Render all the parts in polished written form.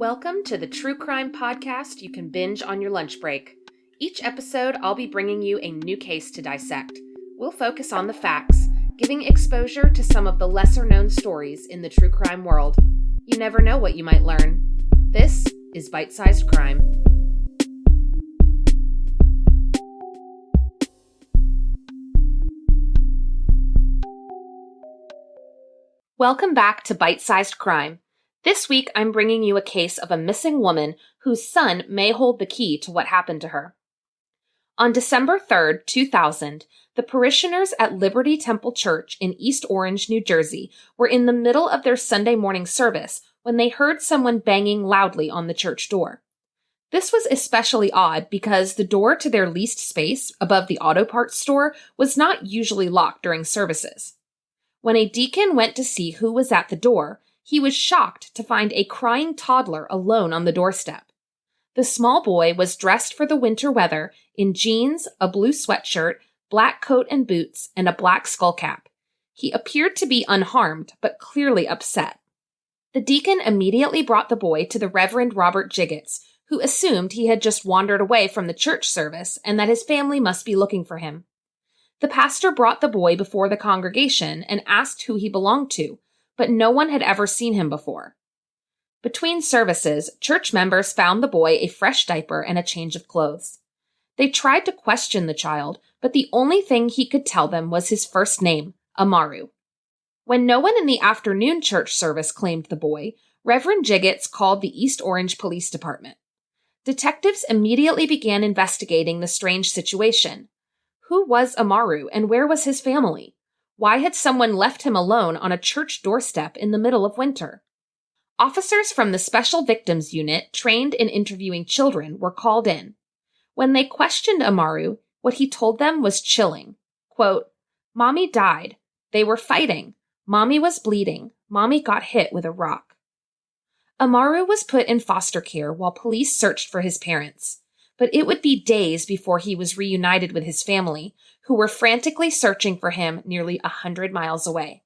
Welcome to the True Crime Podcast you can binge on your lunch break. Each episode, I'll be bringing you a new case to dissect. We'll focus on the facts, giving exposure to some of the lesser-known stories in the true crime world. You never know what you might learn. This is Bite-Sized Crime. Welcome back to Bite-Sized Crime. This week, I'm bringing you a case of a missing woman whose son may hold the key to what happened to her. On December 3rd, 2000, the parishioners at Liberty Temple Church in East Orange, New Jersey, were in the middle of their Sunday morning service when they heard someone banging loudly on the church door. This was especially odd because the door to their leased space above the auto parts store was not usually locked during services. When a deacon went to see who was at the door, he was shocked to find a crying toddler alone on the doorstep. The small boy was dressed for the winter weather in jeans, a blue sweatshirt, black coat and boots, and a black skull cap. He appeared to be unharmed, but clearly upset. The deacon immediately brought the boy to the Reverend Robert Jiggets, who assumed he had just wandered away from the church service and that his family must be looking for him. The pastor brought the boy before the congregation and asked who he belonged to, but no one had ever seen him before. Between services, church members found the boy a fresh diaper and a change of clothes. They tried to question the child, but the only thing he could tell them was his first name, Amaru. When no one in the afternoon church service claimed the boy, Reverend Jiggets called the East Orange Police Department. Detectives immediately began investigating the strange situation. Who was Amaru and where was his family? Why had someone left him alone on a church doorstep in the middle of winter? Officers from the Special Victims Unit, trained in interviewing children, were called in. When they questioned Amaru, what he told them was chilling. Quote, "Mommy died. They were fighting. Mommy was bleeding. Mommy got hit with a rock." Amaru was put in foster care while police searched for his parents. But it would be days before he was reunited with his family, who were frantically searching for him nearly 100 miles away.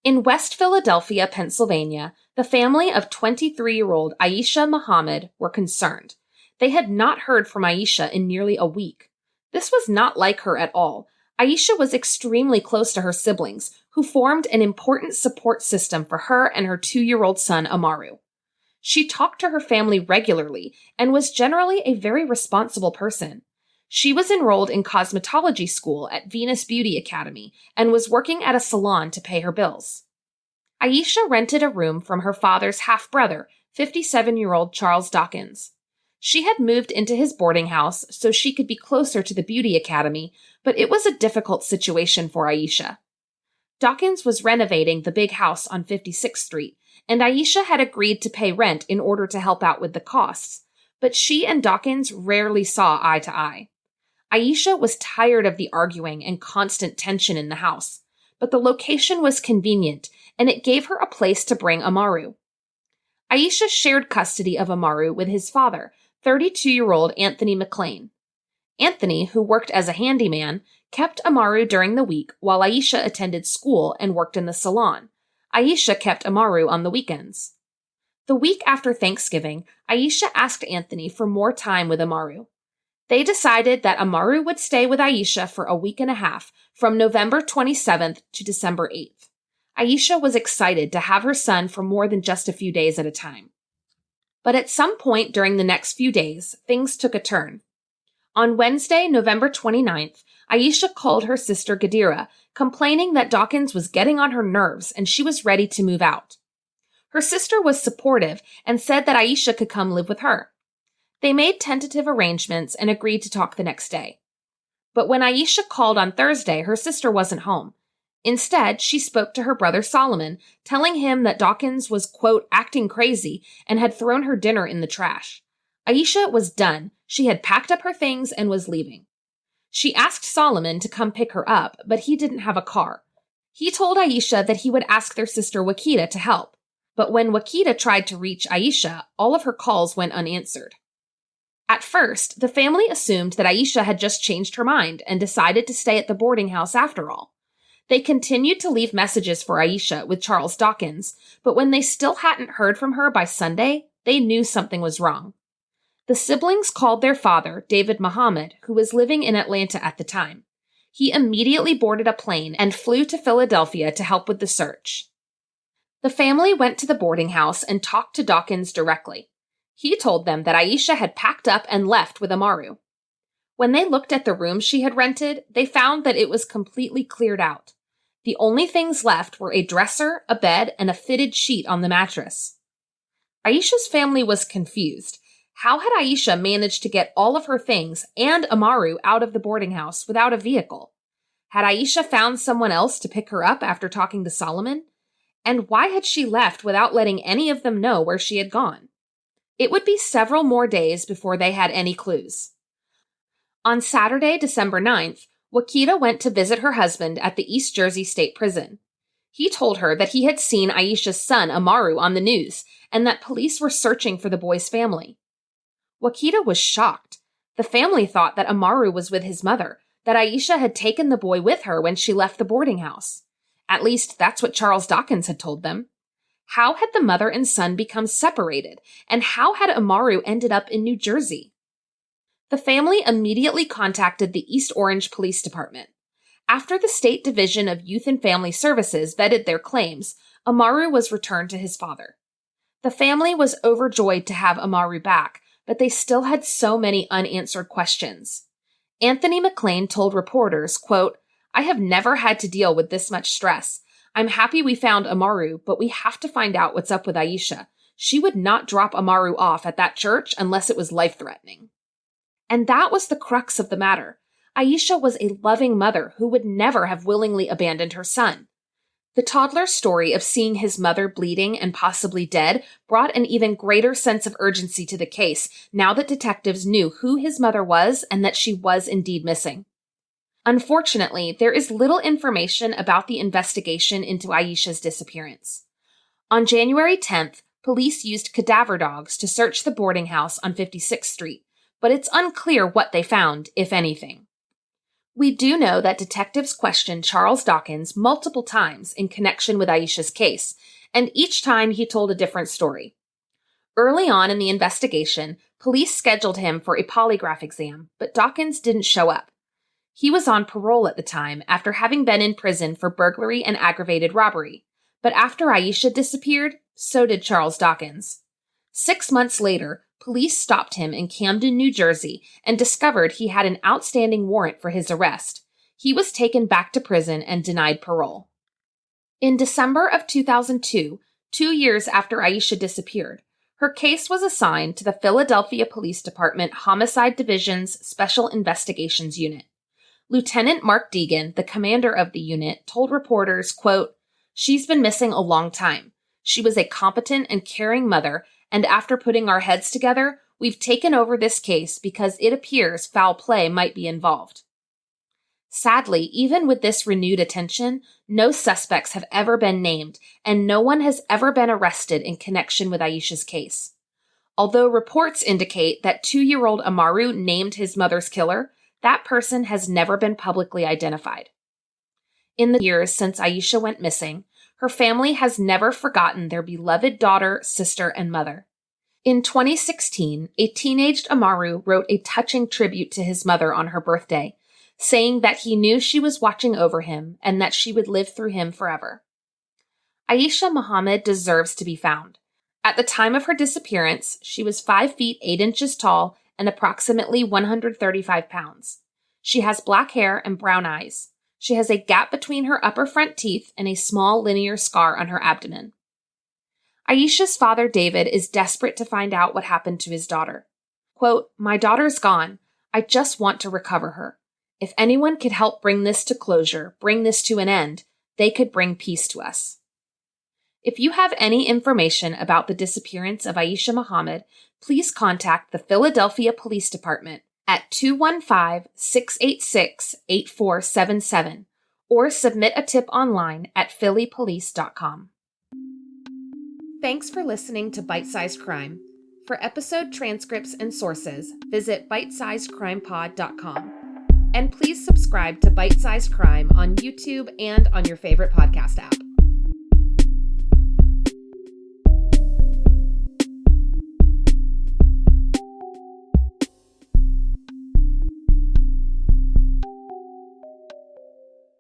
In West Philadelphia, Pennsylvania, the family of 23-year-old Aisha Muhammad were concerned. They had not heard from Aisha in nearly a week. This was not like her at all. Aisha was extremely close to her siblings, who formed an important support system for her and her 2-year-old son, Amaru. She talked to her family regularly and was generally a very responsible person. She was enrolled in cosmetology school at Venus Beauty Academy and was working at a salon to pay her bills. Aisha rented a room from her father's half-brother, 57-year-old Charles Dawkins. She had moved into his boarding house so she could be closer to the beauty academy, but it was a difficult situation for Aisha. Dawkins was renovating the big house on 56th Street, and Aisha had agreed to pay rent in order to help out with the costs, but she and Dawkins rarely saw eye to eye. Aisha was tired of the arguing and constant tension in the house, but the location was convenient, and it gave her a place to bring Amaru. Aisha shared custody of Amaru with his father, 32-year-old Anthony McLean. Anthony, who worked as a handyman, kept Amaru during the week while Aisha attended school and worked in the salon. Aisha kept Amaru on the weekends. The week after Thanksgiving, Aisha asked Anthony for more time with Amaru. They decided that Amaru would stay with Aisha for a week and a half, from November 27th to December 8th. Aisha was excited to have her son for more than just a few days at a time. But at some point during the next few days, things took a turn. On Wednesday, November 29th, Aisha called her sister Gadira, complaining that Dawkins was getting on her nerves and she was ready to move out. Her sister was supportive and said that Aisha could come live with her. They made tentative arrangements and agreed to talk the next day. But when Aisha called on Thursday, her sister wasn't home. Instead, she spoke to her brother Solomon, telling him that Dawkins was, quote, acting crazy and had thrown her dinner in the trash. Aisha was done. She had packed up her things and was leaving. She asked Solomon to come pick her up, but he didn't have a car. He told Aisha that he would ask their sister Wakita to help. But when Wakita tried to reach Aisha, all of her calls went unanswered. At first, the family assumed that Aisha had just changed her mind and decided to stay at the boarding house after all. They continued to leave messages for Aisha with Charles Dawkins, but when they still hadn't heard from her by Sunday, they knew something was wrong. The siblings called their father, David Muhammad, who was living in Atlanta at the time. He immediately boarded a plane and flew to Philadelphia to help with the search. The family went to the boarding house and talked to Dawkins directly. He told them that Aisha had packed up and left with Amaru. When they looked at the room she had rented, they found that it was completely cleared out. The only things left were a dresser, a bed, and a fitted sheet on the mattress. Aisha's family was confused. How had Aisha managed to get all of her things and Amaru out of the boarding house without a vehicle? Had Aisha found someone else to pick her up after talking to Solomon? And why had she left without letting any of them know where she had gone? It would be several more days before they had any clues. On Saturday, December 9th, Wakita went to visit her husband at the East Jersey State Prison. He told her that he had seen Aisha's son, Amaru, on the news, and that police were searching for the boy's family. Wakita was shocked. The family thought that Amaru was with his mother, that Aisha had taken the boy with her when she left the boarding house. At least, that's what Charles Dawkins had told them. How had the mother and son become separated, and how had Amaru ended up in New Jersey? The family immediately contacted the East Orange Police Department. After the State Division of Youth and Family Services vetted their claims, Amaru was returned to his father. The family was overjoyed to have Amaru back, but they still had so many unanswered questions. Anthony McLean told reporters, quote, "I have never had to deal with this much stress. I'm happy we found Amaru, but we have to find out what's up with Aisha. She would not drop Amaru off at that church unless it was life-threatening." And that was the crux of the matter. Aisha was a loving mother who would never have willingly abandoned her son. The toddler's story of seeing his mother bleeding and possibly dead brought an even greater sense of urgency to the case now that detectives knew who his mother was and that she was indeed missing. Unfortunately, there is little information about the investigation into Aisha's disappearance. On January 10th, police used cadaver dogs to search the boarding house on 56th Street, but it's unclear what they found, if anything. We do know that detectives questioned Charles Dawkins multiple times in connection with Aisha's case, and each time he told a different story. Early on in the investigation, police scheduled him for a polygraph exam, but Dawkins didn't show up. He was on parole at the time after having been in prison for burglary and aggravated robbery, but after Aisha disappeared, so did Charles Dawkins. 6 months later, police stopped him in Camden, New Jersey, and discovered he had an outstanding warrant for his arrest. He was taken back to prison and denied parole. In December of 2002, 2 years after Aisha disappeared, her case was assigned to the Philadelphia Police Department Homicide Division's Special Investigations Unit. Lieutenant Mark Deegan, the commander of the unit, told reporters, quote, "She's been missing a long time. She was a competent and caring mother, and after putting our heads together, we've taken over this case because it appears foul play might be involved." Sadly, even with this renewed attention, no suspects have ever been named, and no one has ever been arrested in connection with Aisha's case. Although reports indicate that 2-year-old Amaru named his mother's killer, that person has never been publicly identified. In the years since Aisha went missing, her family has never forgotten their beloved daughter, sister, and mother. In 2016, a teenaged Amaru wrote a touching tribute to his mother on her birthday, saying that he knew she was watching over him and that she would live through him forever. Aisha Muhammad deserves to be found. At the time of her disappearance, she was 5 feet 8 inches tall and approximately 135 pounds. She has black hair and brown eyes. She has a gap between her upper front teeth and a small linear scar on her abdomen. Aisha's father, David, is desperate to find out what happened to his daughter. Quote, "My daughter's gone. I just want to recover her. If anyone could help bring this to closure, bring this to an end, they could bring peace to us." If you have any information about the disappearance of Aisha Muhammad, please contact the Philadelphia Police Department at 215-686-8477 or submit a tip online at phillypolice.com. Thanks for listening to Bite Sized Crime. For episode transcripts and sources, visit bitesizedcrimepod.com. And please subscribe to Bite Sized Crime on YouTube and on your favorite podcast app.